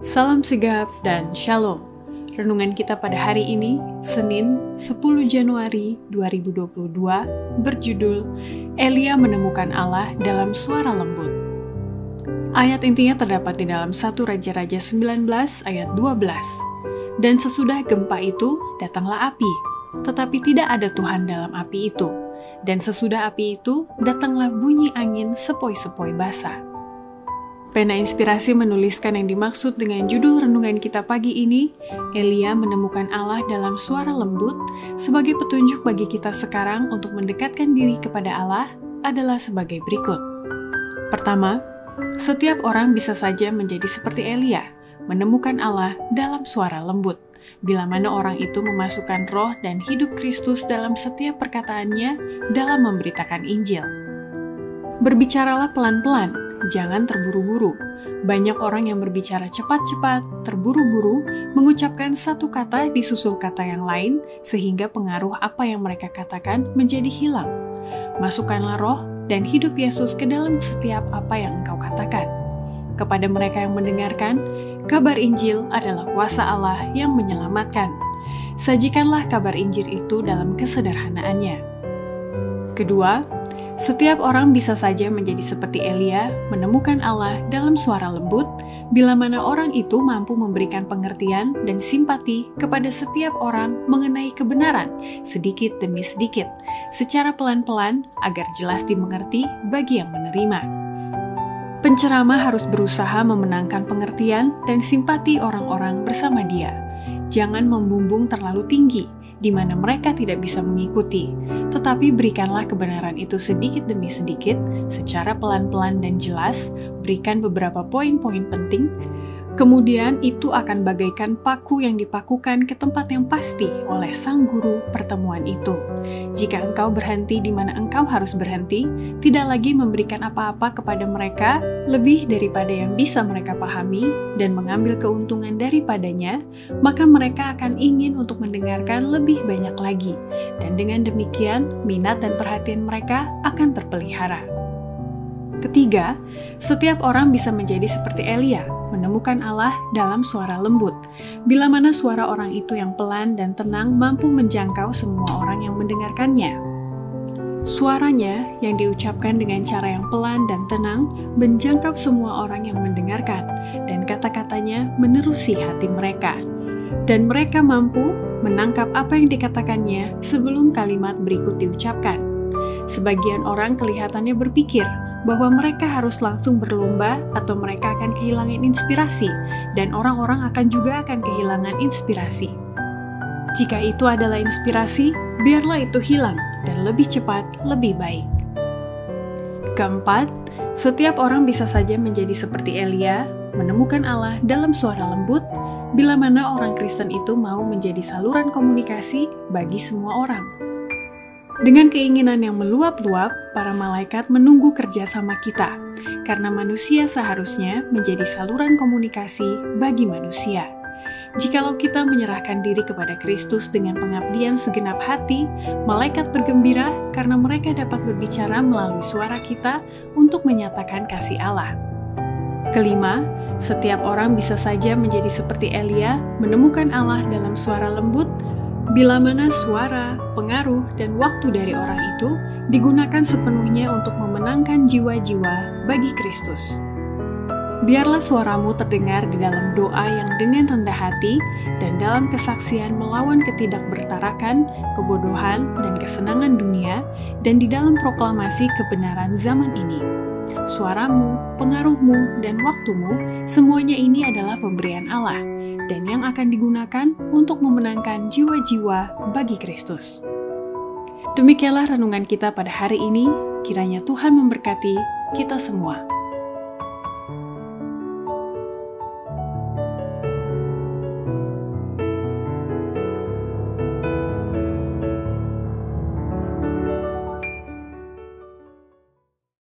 Salam sigap dan shalom. Renungan kita pada hari ini, Senin 10 Januari 2022, berjudul Elia menemukan Allah dalam suara lembut. Ayat intinya terdapat di dalam 1 Raja-Raja 19 ayat 12. Dan sesudah gempa itu, datanglah api, tetapi tidak ada Tuhan dalam api itu. Dan sesudah api itu, datanglah bunyi angin sepoi-sepoi basah. Pena Inspirasi menuliskan yang dimaksud dengan judul renungan kita pagi ini, Elia menemukan Allah dalam suara lembut, sebagai petunjuk bagi kita sekarang untuk mendekatkan diri kepada Allah adalah sebagai berikut. Pertama, setiap orang bisa saja menjadi seperti Elia, menemukan Allah dalam suara lembut, bila mana orang itu memasukkan roh dan hidup Kristus dalam setiap perkataannya dalam memberitakan Injil. Berbicaralah pelan-pelan, jangan terburu-buru. Banyak orang yang berbicara cepat-cepat, terburu-buru, mengucapkan satu kata disusul kata yang lain, sehingga pengaruh apa yang mereka katakan menjadi hilang. Masukkanlah roh dan hidup Yesus ke dalam setiap apa yang engkau katakan. Kepada mereka yang mendengarkan, kabar Injil adalah kuasa Allah yang menyelamatkan. Sajikanlah kabar Injil itu dalam kesederhanaannya. Kedua, setiap orang bisa saja menjadi seperti Elia, menemukan Allah dalam suara lembut, bila mana orang itu mampu memberikan pengertian dan simpati kepada setiap orang mengenai kebenaran, sedikit demi sedikit, secara pelan-pelan agar jelas dimengerti bagi yang menerima. Penceramah harus berusaha memenangkan pengertian dan simpati orang-orang bersama dia. Jangan membumbung terlalu tinggi, di mana mereka tidak bisa mengikuti, tetapi berikanlah kebenaran itu sedikit demi sedikit, secara pelan-pelan dan jelas, berikan beberapa poin-poin penting, kemudian itu akan bagaikan paku yang dipakukan ke tempat yang pasti oleh sang guru pertemuan itu. Jika engkau berhenti di mana engkau harus berhenti, tidak lagi memberikan apa-apa kepada mereka, lebih daripada yang bisa mereka pahami, dan mengambil keuntungan daripadanya, maka mereka akan ingin untuk mendengarkan lebih banyak lagi, dan dengan demikian, minat dan perhatian mereka akan terpelihara. Ketiga, setiap orang bisa menjadi seperti Elia, menemukan Allah dalam suara lembut, bila mana suara orang itu yang pelan dan tenang mampu menjangkau semua orang yang mendengarkannya. Suaranya yang diucapkan dengan cara yang pelan dan tenang menjangkau semua orang yang mendengarkan, dan kata-katanya menerusi hati mereka. Dan mereka mampu menangkap apa yang dikatakannya sebelum kalimat berikut diucapkan. Sebagian orang kelihatannya berpikir bahwa mereka harus langsung berlomba atau mereka akan kehilangan inspirasi, dan orang-orang juga akan kehilangan inspirasi. Jika itu adalah inspirasi, biarlah itu hilang, dan lebih cepat, lebih baik. Keempat, setiap orang bisa saja menjadi seperti Elia, menemukan Allah dalam suara lembut, bila mana orang Kristen itu mau menjadi saluran komunikasi bagi semua orang. Dengan keinginan yang meluap-luap, para malaikat menunggu kerjasama kita, karena manusia seharusnya menjadi saluran komunikasi bagi manusia. Jikalau kita menyerahkan diri kepada Kristus dengan pengabdian segenap hati, malaikat bergembira karena mereka dapat berbicara melalui suara kita untuk menyatakan kasih Allah. Kelima, setiap orang bisa saja menjadi seperti Elia, menemukan Allah dalam suara lembut, bila mana suara, pengaruh, dan waktu dari orang itu digunakan sepenuhnya untuk memenangkan jiwa-jiwa bagi Kristus. Biarlah suaramu terdengar di dalam doa yang dengan rendah hati dan dalam kesaksian melawan ketidakbertarakan, kebodohan, dan kesenangan dunia, dan di dalam proklamasi kebenaran zaman ini. Suaramu, pengaruhmu, dan waktumu, semuanya ini adalah pemberian Allah, dan yang akan digunakan untuk memenangkan jiwa-jiwa bagi Kristus. Demikianlah renungan kita pada hari ini, kiranya Tuhan memberkati kita semua.